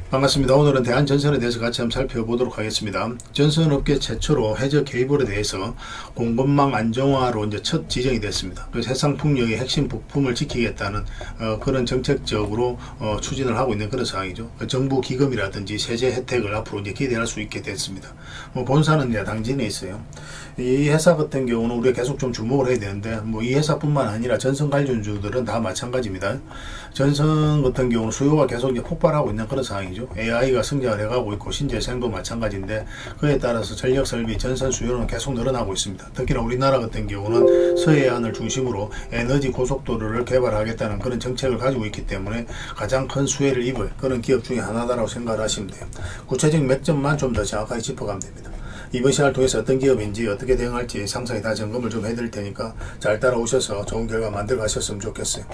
반갑습니다. 오늘은 대한전선에 대해서 같이 한번 살펴보도록 하겠습니다. 전선업계 최초로 해저 케이블에 대해서 공급망 안정화로 이제 첫 지정이 됐습니다. 그래서 해상풍력의 핵심 부품을 지키겠다는 그런 정책적으로 추진을 하고 있는 그런 상황이죠. 정부 기금이라든지 세제 혜택을 앞으로 이제 기대할 수 있게 됐습니다. 본사는 이제 당진에 있어요. 이 회사 같은 경우는 우리가 계속 좀 주목을 해야 되는데 이 회사뿐만 아니라 전선 관련주들은 다 마찬가지입니다. 전선 같은 경우는 수요가 계속 이제 폭발하고 있는 그런 상황이죠. AI가 성장을 해가고 있고 신재생도 마찬가지인데 그에 따라서 전력 설비 전선 수요는 계속 늘어나고 있습니다. 특히나 우리나라 같은 경우는 서해안을 중심으로 에너지 고속도로를 개발하겠다는 그런 정책을 가지고 있기 때문에 가장 큰 수혜를 입을 그런 기업 중에 하나다라고 생각을 하시면 돼요. 구체적인 맥점만 좀 더 정확하게 짚어가면 됩니다. 이번 시간을 통해서 어떤 기업인지 어떻게 대응할지 상세히 다 점검을 좀 해드릴 테니까 잘 따라오셔서 좋은 결과 만들어 가셨으면 좋겠어요.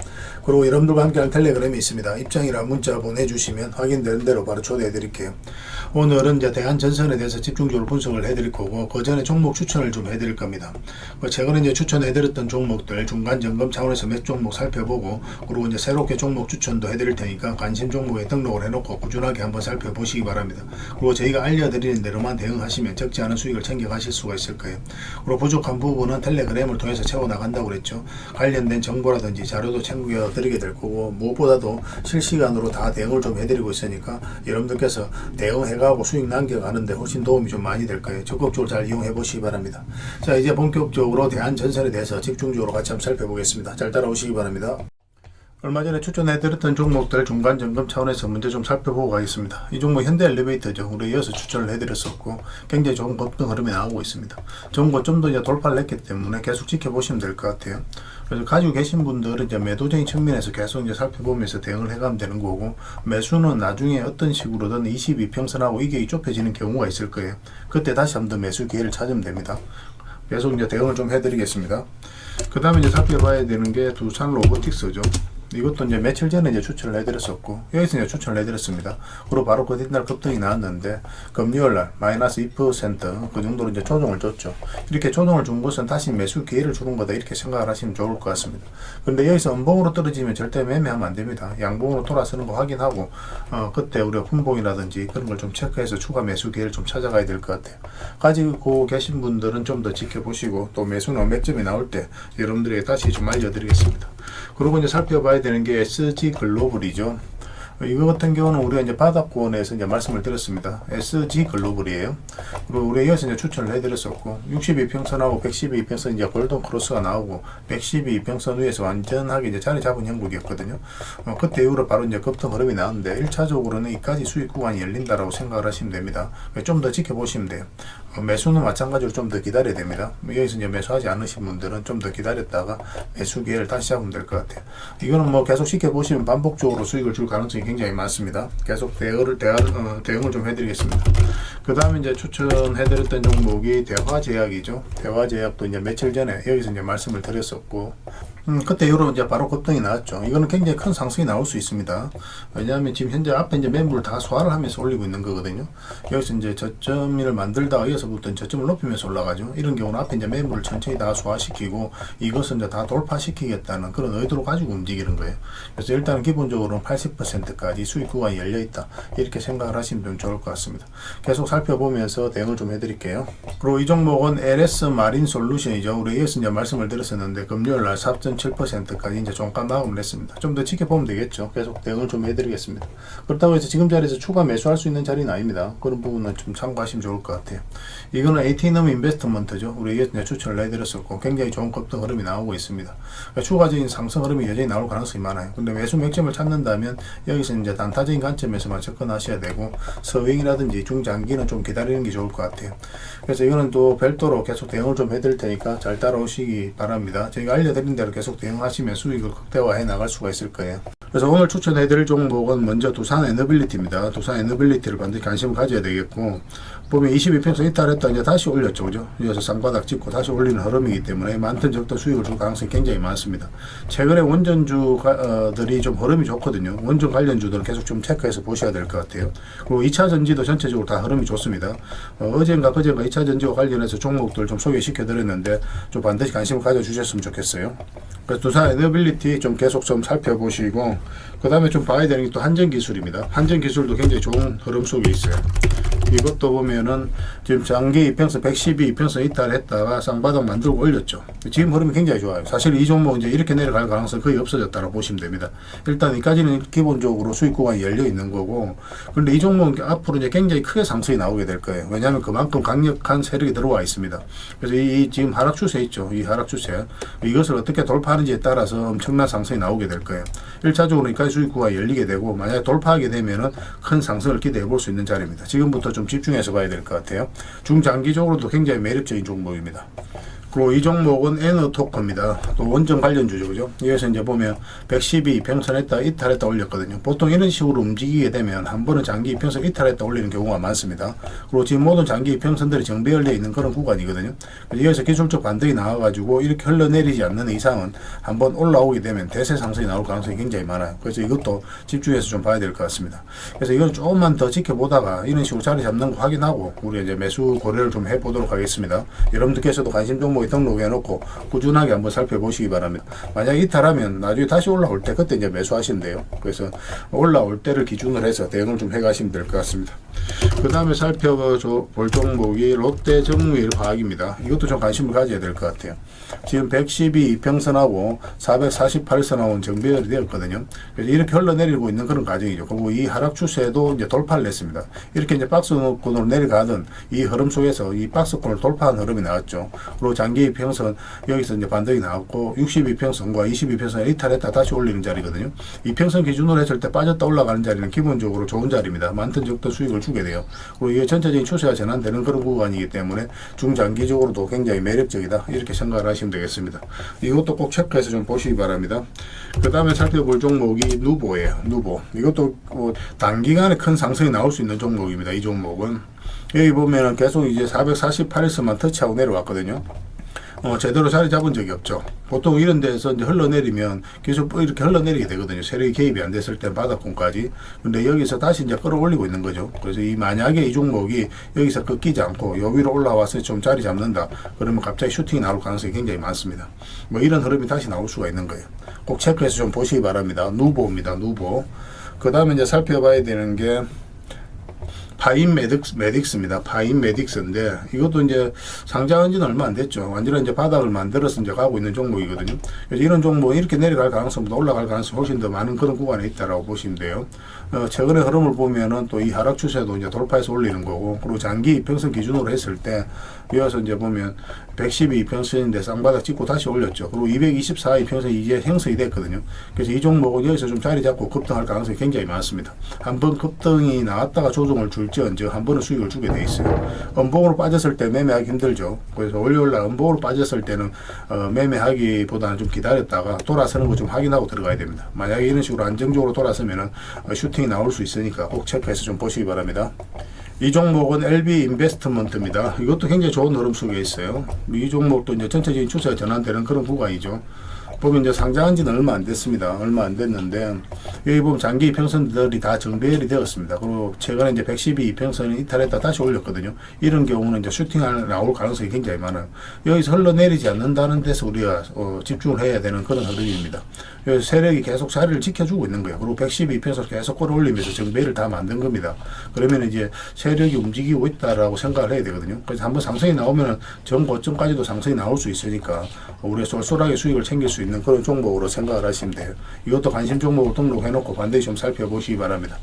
그리고 여러분들과 함께하는 텔레그램이 있습니다. 입장이랑 문자 보내주시면 확인되는 대로 바로 초대해 드릴게요. 오늘은 이제 대한전선에 대해서 집중적으로 분석을 해드릴 거고 그 전에 종목 추천을 좀 해드릴 겁니다. 최근에 이제 추천해드렸던 종목들 중간 점검 차원에서 몇 종목 살펴보고 그리고 이제 새롭게 종목 추천도 해드릴 테니까 관심 종목에 등록을 해놓고 꾸준하게 한번 살펴보시기 바랍니다. 그리고 저희가 알려드리는 대로만 대응하시면 적지 않은 수익을 챙겨가실 수가 있을 거예요. 그리고 부족한 부분은 텔레그램을 통해서 채워나간다고 그랬죠. 관련된 정보라든지 자료도 챙겨드리게 될 거고 무엇보다도 실시간으로 다 대응을 좀 해드리고 있으니까 여러분들께서 대응해가고 수익 남겨가는데 훨씬 도움이 좀 많이 될 거예요. 적극적으로 잘 이용해 보시기 바랍니다. 자, 이제 본격적으로 대한전선에 대해서 집중적으로 같이 한번 살펴보겠습니다. 잘 따라오시기 바랍니다. 얼마 전에 추천해드렸던 종목들 중간 점검 차원에서 먼저 좀 살펴보고 가겠습니다. 이 종목 현대엘리베이터죠. 우리 이어서 추천을 해드렸었고 굉장히 좋은 급등 흐름이 나오고 있습니다. 좋은 거 좀 더 이제 돌파를 했기 때문에 계속 지켜보시면 될 것 같아요. 그래서 가지고 계신 분들은 이제 매도적인 측면에서 계속 이제 살펴보면서 대응을 해가면 되는 거고 매수는 나중에 어떤 식으로든 22평선하고 이게 좁혀지는 경우가 있을 거예요. 그때 다시 한번 매수 기회를 찾으면 됩니다. 계속 이제 대응을 좀 해드리겠습니다. 그 다음에 이제 살펴봐야 되는 게 두산 로보틱스죠. 이것도 이제 며칠 전에 이제 추천을 해드렸었고 여기서 이제 추천을 해드렸습니다. 그리고 바로 그 뒷날 급등이 나왔는데 금요일날 마이너스 2% 그 정도로 이제 조정을 줬죠. 이렇게 조정을 준 것은 다시 매수 기회를 주는 거다 이렇게 생각을 하시면 좋을 것 같습니다. 그런데 여기서 음봉으로 떨어지면 절대 매매하면 안 됩니다. 양봉으로 돌아서는 거 확인하고 그때 우리가 분봉이라든지 그런 걸 좀 체크해서 추가 매수 기회를 좀 찾아가야 될 것 같아요. 가지고 계신 분들은 좀 더 지켜보시고 또 매수는 몇 점이 나올 때 여러분들에게 다시 좀 알려드리겠습니다. 그리고 이제 살펴봐야 되는 게 SG 글로벌이죠. 이거 같은 경우는 우리가 이제 바닥권에서 이제 말씀을 드렸습니다. SG 글로벌이에요. 그리고 우리가 이어서 이제 추천을 해드렸었고 62평선하고 112평선 이제 골든 크로스가 나오고 112평선 위에서 완전하게 이제 자리 잡은 형국이었거든요. 그때 이후로 바로 이제 급등 흐름이 나왔는데 1차적으로는 이까지 수익 구간이 열린다라고 생각을 하시면 됩니다. 좀 더 지켜보시면 돼요. 매수는 마찬가지로 좀 더 기다려야 됩니다. 여기서 이제 매수하지 않으신 분들은 좀 더 기다렸다가 매수 기회를 다시 잡으면 될 것 같아요. 이거는 계속 지켜보시면 반복적으로 수익을 줄 가능성이 굉장히 많습니다. 계속 대응을 좀 해드리겠습니다. 그 다음에 이제 추천해드렸던 종목이 대화제약이죠. 대화제약도 이제 며칠 전에 여기서 이제 말씀을 드렸었고 그때 이후로 이제 바로 급등이 나왔죠. 이거는 굉장히 큰 상승이 나올 수 있습니다. 왜냐하면 지금 현재 앞에 이제 매물을 다 소화를 하면서 올리고 있는 거거든요. 여기서 이제 저점을 만들다가 이어서부터 저점을 높이면서 올라가죠. 이런 경우는 앞에 이제 매물을 천천히 다 소화시키고 이것은 이제 다 돌파시키겠다는 그런 의도로 가지고 움직이는 거예요. 그래서 일단은 기본적으로는 80%까지 수익 구간이 열려 있다 이렇게 생각을 하시면 좀 좋을 것 같습니다. 계속 살펴보면서 대응을 좀 해드릴게요. 그리고 이 종목은 LS 마린 솔루션이죠. 우리 이어서 이제 말씀을 드렸었는데 금요일날 4.7%까지 이제 종가 마감을 했습니다. 좀 더 지켜보면 되겠죠. 계속 대응을 좀 해드리겠습니다. 그렇다고 해서 지금 자리에서 추가 매수할 수 있는 자리는 아닙니다. 그런 부분은 좀 참고하시면 좋을 것 같아요. 이거는 AT넘 인베스트먼트죠. 우리 이어서 추천을 해드렸었고 굉장히 좋은 급등 흐름이 나오고 있습니다. 그러니까 추가적인 상승 흐름이 여전히 나올 가능성이 많아요. 근데 매수 맥점을 찾는다면 여기서 이제 단타적인 관점에서만 접근하셔야 되고 서윙이라든지 중장기는 좀 기다리는 게 좋을 것 같아요. 그래서 이거는 또 별도로 계속 대응을 좀 해드릴 테니까 잘 따라오시기 바랍니다. 저희가 알려드린 대로 계속 대응하시면 수익을 극대화해 나갈 수가 있을 거예요. 그래서 오늘 추천해드릴 종목은 먼저 두산 에너빌리티입니다. 두산 에너빌리티를 반드시 관심을 가져야 되겠고 보면 22평선 이탈했다 이제 다시 올렸죠. 그죠? 이어서 쌍바닥 찍고 다시 올리는 흐름이기 때문에 많든 적든 수익을 줄 가능성이 굉장히 많습니다. 최근에 원전주들이 좀 흐름이 좋거든요. 원전 관련주들은 계속 좀 체크해서 보셔야 될 것 같아요. 그리고 2차 전지도 전체적으로 다 흐름이 좋습니다. 어젠가 그젠가 2차 전지와 관련해서 종목들 좀 소개시켜 드렸는데 좀 반드시 관심을 가져주셨으면 좋겠어요. 그래서 두산 에너빌리티 좀 계속 좀 살펴보시고, 그 다음에 좀 봐야 되는 게 또 한전기술입니다. 한전기술도 굉장히 좋은 흐름 속에 있어요. 이것도 보면은 지금 장기 이평선 112 이평선 이탈했다가 쌍바닥 만들고 올렸죠. 지금 흐름이 굉장히 좋아요. 사실 이 종목 이제 이렇게 내려갈 가능성이 거의 없어졌다고 보시면 됩니다. 일단 여기까지는 기본적으로 수익 구간이 열려 있는 거고, 그런데 이 종목은 앞으로 이제 굉장히 크게 상승이 나오게 될 거예요. 왜냐하면 그만큼 강력한 세력이 들어와 있습니다. 그래서 이 지금 하락 추세 있죠. 이 하락 추세, 이것을 어떻게 돌파하는지에 따라서 엄청난 상승이 나오게 될 거예요. 1차적으로 여기까지 수익 구간이 열리게 되고, 만약에 돌파하게 되면은 큰 상승을 기대해 볼 수 있는 자리입니다. 지금부터 좀 집중해서 봐야 될 것 같아요. 중장기적으로도 굉장히 매력적인 종목입니다. 그리고 이 종목은 에너토커입니다. 또 원전 관련주죠, 그죠? 여기서 이제 보면 112 이평선했다 이탈했다 올렸거든요. 보통 이런 식으로 움직이게 되면 한 번은 장기 이평선 이탈했다 올리는 경우가 많습니다. 그리고 지금 모든 장기 이평선들이 정배열되어 있는 그런 구간이거든요. 여기서 기술적 반등이 나와가지고 이렇게 흘러내리지 않는 이상은 한번 올라오게 되면 대세 상승이 나올 가능성이 굉장히 많아요. 그래서 이것도 집중해서 좀 봐야 될 것 같습니다. 그래서 이건 조금만 더 지켜보다가 이런 식으로 자리 잡는 거 확인하고 우리 이제 매수 고려를 좀 해보도록 하겠습니다. 여러분들께서도 관심 종목이 등록해 놓고 꾸준하게 한번 살펴보시기 바랍니다. 만약 이탈하면 나중에 다시 올라올 때 그때 이제 매수하시면 돼요. 그래서 올라올 때를 기준으로 해서 대응을 좀 해가시면 될 것 같습니다. 그 다음에 살펴볼 종목이 롯데정밀화학입니다. 이것도 좀 관심을 가져야 될 것 같아요. 지금 112 이평선하고 448선하고는 정배열이 되었거든요. 그래서 이렇게 흘러내리고 있는 그런 과정이죠. 그리고 이 하락 추세도 이제 돌파를 했습니다. 이렇게 이제 박스권으로 내려가던 이 흐름 속에서 이 박스권을 돌파한 흐름이 나왔죠. 그리고 장기 이평선 여기서 이제 반등이 나왔고 62평선과 22평선을 이탈했다 다시 올리는 자리거든요. 이평선 기준으로 했을 때 빠졌다 올라가는 자리는 기본적으로 좋은 자리입니다. 많든 적든 수익을 주게 돼요. 그리고 이게 전체적인 추세가 전환되는 그런 구간이기 때문에 중장기적으로도 굉장히 매력적이다 이렇게 생각을 하시면 되겠습니다. 이것도 꼭 체크해서 좀 보시기 바랍니다. 그 다음에 살펴볼 종목이 누보예요. 누보. 이것도 단기간에 큰 상승이 나올 수 있는 종목입니다. 이 종목은 여기 보면은 계속 이제 448에서만 터치하고 내려왔거든요. 제대로 자리 잡은 적이 없죠. 보통 이런 데서 이제 흘러내리면 계속 이렇게 흘러내리게 되거든요. 세력이 개입이 안 됐을 때 바닥권까지. 근데 여기서 다시 이제 끌어올리고 있는 거죠. 그래서 만약에 이 종목이 여기서 꺾이지 않고 요 위로 올라와서 좀 자리 잡는다. 그러면 갑자기 슈팅이 나올 가능성이 굉장히 많습니다. 이런 흐름이 다시 나올 수가 있는 거예요. 꼭 체크해서 좀 보시기 바랍니다. 누보입니다. 누보. 그 다음에 이제 살펴봐야 되는 게 파인메딕스입니다. 파인메딕스인데 이것도 이제 상장한 지는 얼마 안 됐죠. 완전히 이제 바닥을 만들어서 이제 가고 있는 종목이거든요. 그래서 이런 종목은 이렇게 내려갈 가능성보다 올라갈 가능성이 훨씬 더 많은 그런 구간에 있다라고 보시면 돼요. 최근의 흐름을 보면은 또 이 하락 추세도 이제 돌파해서 올리는 거고, 그리고 장기 이평선 기준으로 했을 때 이어서 이제 보면 112 이평선인데 쌍바닥 찍고 다시 올렸죠. 그리고 224 이평선이 이제 형성이 됐거든요. 그래서 이 종목은 여기서 좀 자리 잡고 급등할 가능성이 굉장히 많습니다. 한번 급등이 나왔다가 조정을 줄지언정 한 번은 수익을 주게 돼 있어요. 음봉으로 빠졌을 때 매매하기 힘들죠. 그래서 월요일날 음봉으로 빠졌을 때는 매매하기보다는 좀 기다렸다가 돌아서는 거 좀 확인하고 들어가야 됩니다. 만약에 이런 식으로 안정적으로 돌아서면은 슈팅이 나올 수 있으니까 꼭 체크해서 좀 보시기 바랍니다. 이 종목은 LB 인베스트먼트입니다. 이것도 굉장히 좋은 흐름 속에 있어요. 이 종목도 이제 전체적인 추세가 전환되는 그런 구간이죠. 보면 이제 상장한 지는 얼마 안 됐습니다. 얼마 안 됐는데 여기 보면 장기 이평선들이 다 정배열이 되었습니다. 그리고 최근에 이제 112 이평선이 이탈했다 다시 올렸거든요. 이런 경우는 이제 슈팅을 나올 가능성이 굉장히 많아요. 여기서 흘러내리지 않는다는 데서 우리가 집중을 해야 되는 그런 흐름입니다. 여기서 세력이 계속 자리를 지켜주고 있는 거예요. 그리고 112 이평선 계속 끌어올리면서 정배를 다 만든 겁니다. 그러면 이제 세력이 움직이고 있다라고 생각을 해야 되거든요. 그래서 한번 상승이 나오면은 전고점까지도 상승이 나올 수 있으니까 우리가 쏠쏠하게 수익을 챙길 수 있는 그런 종목으로 생각을 하시면 돼요. 이것도 관심 종목을 등록해놓고 반드시 좀 살펴보시기 바랍니다.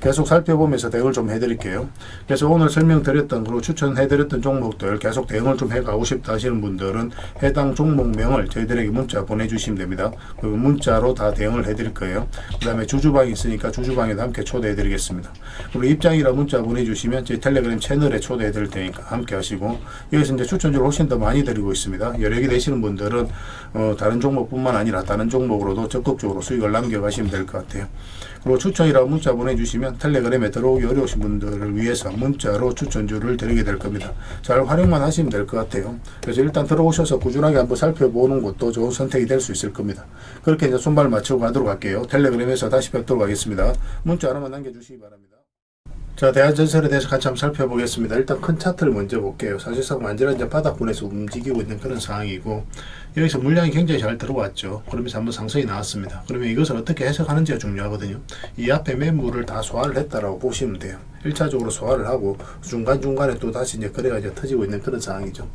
계속 살펴보면서 대응을 좀 해드릴게요. 그래서 오늘 설명드렸던 그리고 추천해드렸던 종목들 계속 대응을 좀 해가고 싶다 하시는 분들은 해당 종목명을 저희들에게 문자 보내주시면 됩니다. 그리고 문자로 다 대응을 해드릴 거예요. 그 다음에 주주방이 있으니까 주주방에도 함께 초대해드리겠습니다. 그리고 입장이라 문자 보내주시면 저희 텔레그램 채널에 초대해드릴 테니까 함께 하시고, 여기서 이제 추천주를 훨씬 더 많이 드리고 있습니다. 여력이 되시는 분들은 다른 종목뿐만 아니라 다른 종목으로도 적극적으로 수익을 남겨가시면 될 것 같아요. 그리고 추천이라고 문자 보내주시면 텔레그램에 들어오기 어려우신 분들을 위해서 문자로 추천주를 드리게 될 겁니다. 잘 활용만 하시면 될 것 같아요. 그래서 일단 들어오셔서 꾸준하게 한번 살펴보는 것도 좋은 선택이 될 수 있을 겁니다. 그렇게 이제 손발 맞추고 가도록 할게요. 텔레그램에서 다시 뵙도록 하겠습니다. 문자 하나만 남겨주시기 바랍니다. 자, 대한전설에 대해서 같이 한번 살펴보겠습니다. 일단 큰 차트를 먼저 볼게요. 사실상 완전히 이제 바닥권에서 움직이고 있는 그런 상황이고, 여기서 물량이 굉장히 잘 들어왔죠. 그러면서 한번 상승이 나왔습니다. 그러면 이것을 어떻게 해석하는지가 중요하거든요. 이 앞에 매물을 다 소화를 했다라고 보시면 돼요. 1차적으로 소화를 하고 중간중간에 또 다시 이제 거래가 이제 터지고 있는 그런 상황이죠.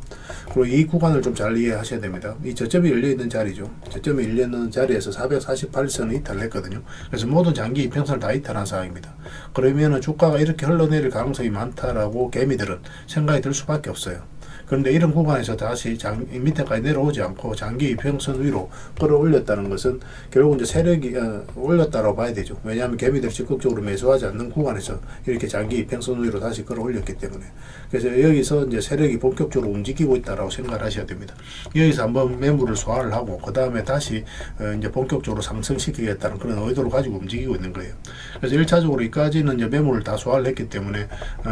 그리고 이 구간을 좀 잘 이해하셔야 됩니다. 이 저점이 열려있는 자리죠. 저점이 열려있는 자리에서 448선을 이탈했거든요. 그래서 모든 장기 이평선을 다 이탈한 상황입니다. 그러면은 주가가 이렇게 흘러내릴 가능성이 많다라고 개미들은 생각이 들 수밖에 없어요. 그런데 이런 구간에서 다시 밑에까지 내려오지 않고 장기 이평선 위로 끌어올렸다는 것은 결국 이제 세력이 올렸다고 봐야 되죠. 왜냐하면 개미들이 적극적으로 매수하지 않는 구간에서 이렇게 장기 이평선 위로 다시 끌어올렸기 때문에. 그래서 여기서 이제 세력이 본격적으로 움직이고 있다라고 생각을 하셔야 됩니다. 여기서 한번 매물을 소화를 하고 그 다음에 다시 이제 본격적으로 상승시키겠다는 그런 의도를 가지고 움직이고 있는 거예요. 그래서 1차적으로 이까지는 이제 매물을 다 소화를 했기 때문에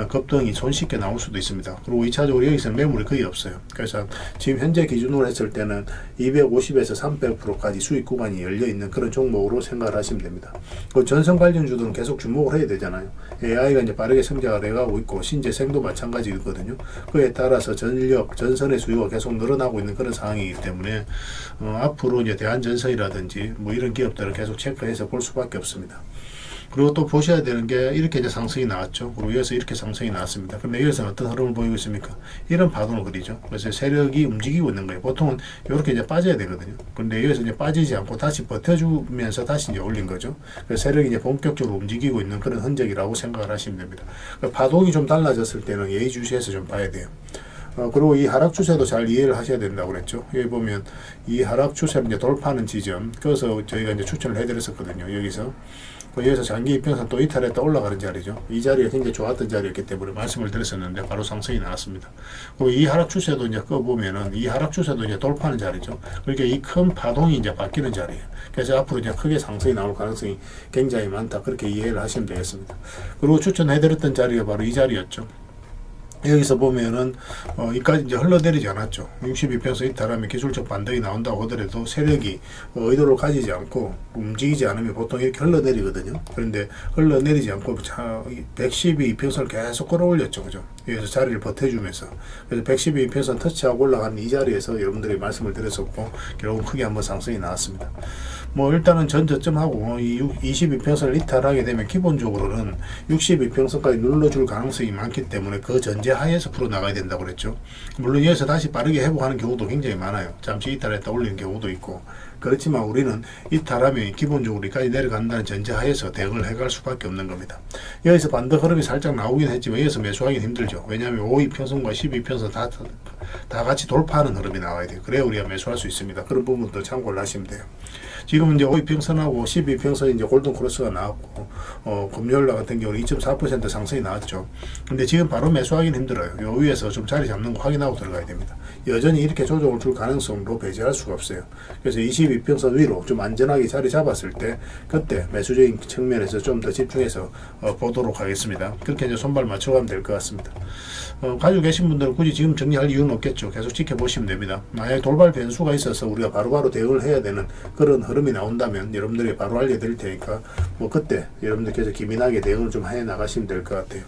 급등이 손쉽게 나올 수도 있습니다. 그리고 2차적으로 여기서 매물이 거의 없어요. 그래서 지금 현재 기준으로 했을 때는 250에서 300%까지 수익 구간이 열려 있는 그런 종목으로 생각을 하시면 됩니다. 그 전선 관련주들은 계속 주목을 해야 되잖아요. AI가 이제 빠르게 성장을 해가고 있고 신재생도 마찬가지거든요. 그에 따라서 전선의 수요가 계속 늘어나고 있는 그런 상황이기 때문에 앞으로 이제 대한전선이라든지 뭐 이런 기업들을 계속 체크해서 볼 수밖에 없습니다. 그리고 또 보셔야 되는 게 이렇게 이제 상승이 나왔죠. 그리고 여기서 이렇게 상승이 나왔습니다. 그런데 여기서는 어떤 흐름을 보이고 있습니까? 이런 파동을 그리죠. 그래서 세력이 움직이고 있는 거예요. 보통은 이렇게 이제 빠져야 되거든요. 그런데 여기서 이제 빠지지 않고 다시 버텨주면서 다시 이제 올린 거죠. 그래서 세력이 이제 본격적으로 움직이고 있는 그런 흔적이라고 생각을 하시면 됩니다. 그러니까 파동이 좀 달라졌을 때는 예의주시해서 좀 봐야 돼요. 그리고 이 하락 추세도 잘 이해를 하셔야 된다고 그랬죠. 여기 보면 이 하락 추세를 이제 돌파하는 지점, 그래서 저희가 이제 추천을 해드렸었거든요. 여기서 장기 이평선 또 이탈했다 올라가는 자리죠. 이 자리가 굉장히 좋았던 자리였기 때문에 말씀을 드렸었는데 바로 상승이 나왔습니다. 그리고 이 하락 추세도 이제 보면은 이 하락 추세도 이제 돌파하는 자리죠. 그러니까 이 큰 파동이 이제 바뀌는 자리예요. 그래서 앞으로 이제 크게 상승이 나올 가능성이 굉장히 많다. 그렇게 이해를 하시면 되겠습니다. 그리고 추천해드렸던 자리가 바로 이 자리였죠. 여기서 보면은 이까지 이제 흘러내리지 않았죠. 62평선 이탈하면 기술적 반등이 나온다고 하더라도 세력이 의도를 가지지 않고 움직이지 않으면 보통 이렇게 흘러내리거든요. 그런데 흘러내리지 않고 112평선을 계속 끌어올렸죠. 그죠? 여기서 자리를 버텨주면서. 그래서 112평선 터치하고 올라가는 이 자리에서 여러분들이 말씀을 드렸었고 결국 크게 한번 상승이 나왔습니다. 뭐 일단은 전 저점하고 이 22평선을 이탈하게 되면 기본적으로는 62평선까지 눌러줄 가능성이 많기 때문에 그 전제 하에서 풀어나가야 된다고 그랬죠. 물론 여기서 다시 빠르게 회복하는 경우도 굉장히 많아요. 잠시 이탈했다 올리는 경우도 있고. 그렇지만 우리는 이탈하면 기본적으로 여기까지 내려간다는 전제 하에서 대응을 해갈 수밖에 없는 겁니다. 여기서 반등 흐름이 살짝 나오긴 했지만 여기서 매수하기 힘들죠. 왜냐하면 52평선과 12평선 다 같이 돌파하는 흐름이 나와야 돼요. 그래야 우리가 매수할 수 있습니다. 그런 부분도 참고를 하시면 돼요. 지금은 이제 52평선하고 12평선이 이제 골든 크로스가 나왔고, 금요일날 같은 경우는 2.4% 상승이 나왔죠. 근데 지금 바로 매수하기는 힘들어요. 요 위에서 좀 자리 잡는 거 확인하고 들어가야 됩니다. 여전히 이렇게 조정을 줄 가능성도 배제할 수가 없어요. 그래서 22평선 위로 좀 안전하게 자리 잡았을 때, 그때 매수적인 측면에서 좀 더 집중해서 보도록 하겠습니다. 그렇게 이제 손발 맞춰가면 될 것 같습니다. 가지고 계신 분들은 굳이 지금 정리할 이유는 없겠죠. 계속 지켜보시면 됩니다. 만약에 돌발 변수가 있어서 우리가 바로바로 대응을 해야 되는 그런 흐름이 나온다면 여러분들이 바로 알려드릴 테니까 뭐 그때 여러분들께서 기민하게 대응을 좀 해 나가시면 될 것 같아요.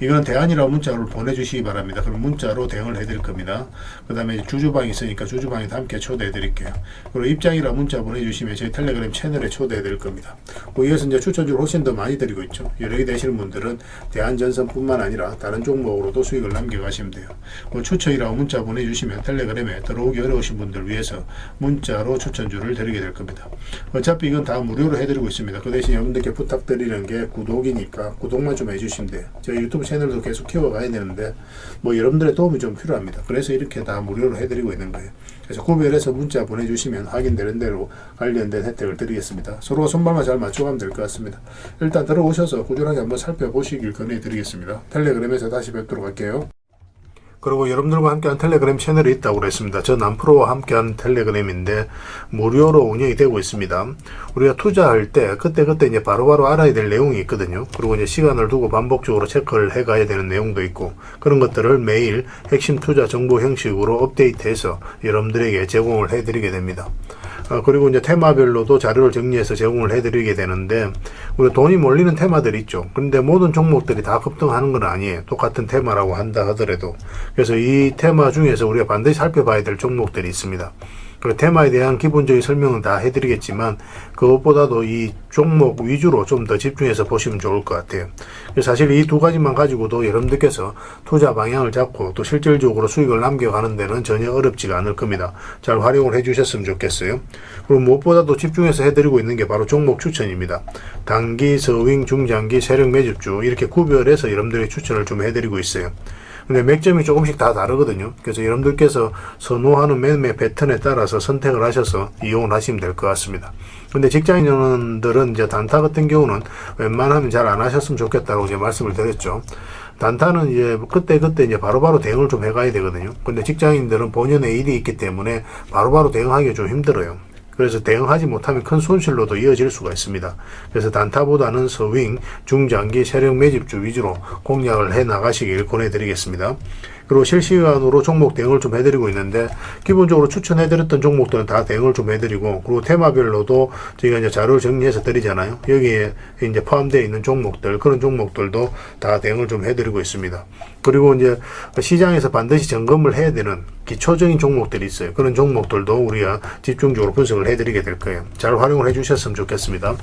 이건 대안이라고 문자를 보내주시기 바랍니다. 그럼 문자로 대응을 해드릴 겁니다. 그 다음에 주주방이 있으니까 주주방에도 함께 초대해 드릴게요. 그리고 입장이라 문자 보내주시면 저희 텔레그램 채널에 초대해 드릴 겁니다. 여기서 이제 추천주를 훨씬 더 많이 드리고 있죠. 여러 개 되시는 분들은 대한전선뿐만 아니라 다른 종목으로도 수익을 남겨가시면 돼요. 추천이라고 문자 보내주시면 텔레그램에 들어오기 어려우신 분들 위해서 문자로 추천주를 드리게 될 겁니다. 어차피 이건 다 무료로 해드리고 있습니다. 그 대신 여러분들께 부탁드리는 게 구독이니까 구독만 좀 해주시면 돼요. 저희 유튜브 채널도 계속 키워가야 되는데 뭐 여러분들의 도움이 좀 필요합니다. 그래서 이렇게 다 무료로 해드리고 있는 거예요. 그래서 구별해서 문자 보내주시면 확인되는 대로 관련된 혜택을 드리겠습니다. 서로가 손발만 잘 맞춰가면 될 것 같습니다. 일단 들어오셔서 꾸준하게 한번 살펴보시길 권해드리겠습니다. 텔레그램에서 다시 뵙도록 할게요. 그리고 여러분들과 함께한 텔레그램 채널이 있다고 그랬습니다. 저 남프로와 함께한 텔레그램인데 무료로 운영이 되고 있습니다. 우리가 투자할 때 그때 이제 바로바로 알아야 될 내용이 있거든요. 그리고 이제 시간을 두고 반복적으로 체크를 해가야 되는 내용도 있고 그런 것들을 매일 핵심 투자 정보 형식으로 업데이트해서 여러분들에게 제공을 해드리게 됩니다. 그리고 이제 테마별로도 자료를 정리해서 제공을 해드리게 되는데 우리 돈이 몰리는 테마들이 있죠. 그런데 모든 종목들이 다 급등하는 건 아니에요. 똑같은 테마라고 한다 하더라도. 그래서 이 테마 중에서 우리가 반드시 살펴봐야 될 종목들이 있습니다. 그 테마에 대한 기본적인 설명은 다 해드리겠지만 그것보다도 이 종목 위주로 좀 더 집중해서 보시면 좋을 것 같아요. 사실 이 두 가지만 가지고도 여러분들께서 투자 방향을 잡고 또 실질적으로 수익을 남겨가는 데는 전혀 어렵지가 않을 겁니다. 잘 활용을 해주셨으면 좋겠어요. 그리고 무엇보다도 집중해서 해드리고 있는 게 바로 종목 추천입니다. 단기, 서윙, 중장기, 세력 매집주 이렇게 구별해서 여러분들의 추천을 좀 해드리고 있어요. 근데 맥점이 조금씩 다 다르거든요. 그래서 여러분들께서 선호하는 매매 패턴에 따라서 선택을 하셔서 이용을 하시면 될 것 같습니다. 근데 직장인들은 이제 단타 같은 경우는 웬만하면 잘 안 하셨으면 좋겠다고 이제 말씀을 드렸죠. 단타는 이제 그때 이제 바로바로 대응을 좀 해가야 되거든요. 근데 직장인들은 본연의 일이 있기 때문에 바로바로 대응하기가 좀 힘들어요. 그래서 대응하지 못하면 큰 손실로도 이어질 수가 있습니다. 그래서 단타보다는 서윙, 중장기, 세력 매집주 위주로 공략을 해 나가시길 권해드리겠습니다. 그리고 실시간으로 종목 대응을 좀 해드리고 있는데 기본적으로 추천해드렸던 종목들은 다 대응을 좀 해드리고 그리고 테마별로도 저희가 이제 자료를 정리해서 드리잖아요. 여기에 이제 포함되어 있는 종목들 그런 종목들도 다 대응을 좀 해드리고 있습니다. 그리고 이제 시장에서 반드시 점검을 해야 되는 기초적인 종목들이 있어요. 그런 종목들도 우리가 집중적으로 분석을 해드리게 될 거예요. 잘 활용을 해주셨으면 좋겠습니다.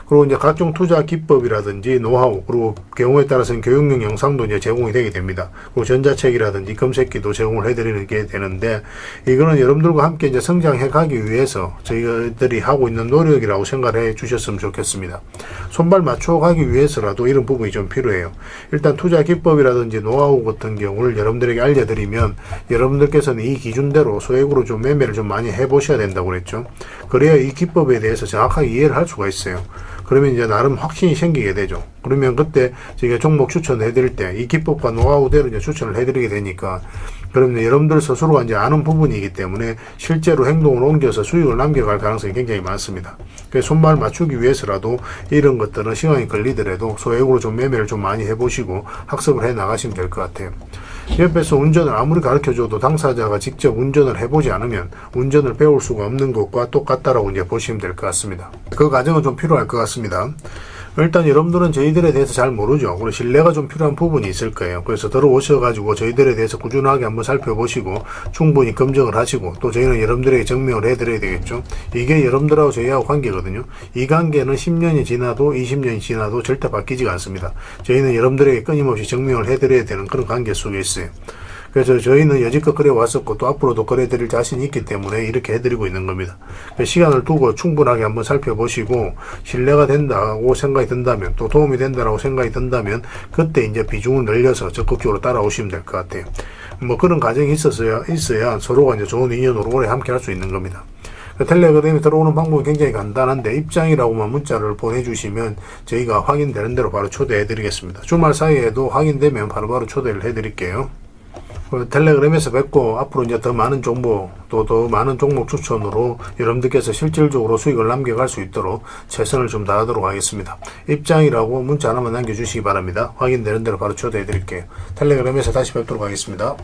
그리고 이제 각종 투자 기법이라든지 노하우 그리고 경우에 따라서는 교육용 영상도 이제 제공이 되게 됩니다. 그리고 전자책이라든지 검색기도 제공을 해드리는 게 되는데 이거는 여러분들과 함께 이제 성장해 가기 위해서 저희들이 하고 있는 노력이라고 생각을 해 주셨으면 좋겠습니다. 손발 맞춰 가기 위해서라도 이런 부분이 좀 필요해요. 일단 투자 기법이라든지 노하우 같은 경우를 여러분들에게 알려드리면 여러분들께서는 이 기준대로 소액으로 좀 매매를 좀 많이 해보셔야 된다고 그랬죠. 그래야 이 기법에 대해서 정확하게 이해를 할 수가 있어요. 그러면 이제 나름 확신이 생기게 되죠. 그러면 그때 저희가 종목 추천해 드릴 때 이 기법과 노하우대로 이제 추천을 해 드리게 되니까 그러면 여러분들 스스로가 이제 아는 부분이기 때문에 실제로 행동을 옮겨서 수익을 남겨갈 가능성이 굉장히 많습니다. 그래서 손발 맞추기 위해서라도 이런 것들은 시간이 걸리더라도 소액으로 좀 매매를 좀 많이 해보시고 학습을 해 나가시면 될 것 같아요. 옆에서 운전을 아무리 가르쳐줘도 당사자가 직접 운전을 해보지 않으면 운전을 배울 수가 없는 것과 똑같다라고 이제 보시면 될 것 같습니다. 그 과정은 좀 필요할 것 같습니다. 일단 여러분들은 저희들에 대해서 잘 모르죠. 그리고 신뢰가 좀 필요한 부분이 있을 거예요. 그래서 들어오셔가지고 저희들에 대해서 꾸준하게 한번 살펴보시고 충분히 검증을 하시고 또 저희는 여러분들에게 증명을 해드려야 되겠죠. 이게 여러분들하고 저희하고 관계거든요. 이 관계는 10년이 지나도 20년이 지나도 절대 바뀌지가 않습니다. 저희는 여러분들에게 끊임없이 증명을 해드려야 되는 그런 관계 속에 있어요. 그래서 저희는 여지껏 그래왔었고 또 앞으로도 그래드릴 자신이 있기 때문에 이렇게 해드리고 있는 겁니다. 시간을 두고 충분하게 한번 살펴보시고 신뢰가 된다고 생각이 든다면 또 도움이 된다고 생각이 든다면 그때 이제 비중을 늘려서 적극적으로 따라오시면 될 것 같아요. 뭐 그런 과정이 있어야 서로가 이제 좋은 인연으로 오래 함께 할 수 있는 겁니다. 텔레그램에 들어오는 방법은 굉장히 간단한데 입장이라고만 문자를 보내주시면 저희가 확인되는 대로 바로 초대해 드리겠습니다. 주말 사이에도 확인되면 바로바로 초대를 해 드릴게요. 텔레그램에서 뵙고 앞으로 이제 더 많은 정보 또 더 많은 종목 추천으로 여러분들께서 실질적으로 수익을 남겨갈 수 있도록 최선을 좀 다하도록 하겠습니다. 입장이라고 문자 하나만 남겨주시기 바랍니다. 확인되는 대로 바로 초대해 드릴게요. 텔레그램에서 다시 뵙도록 하겠습니다.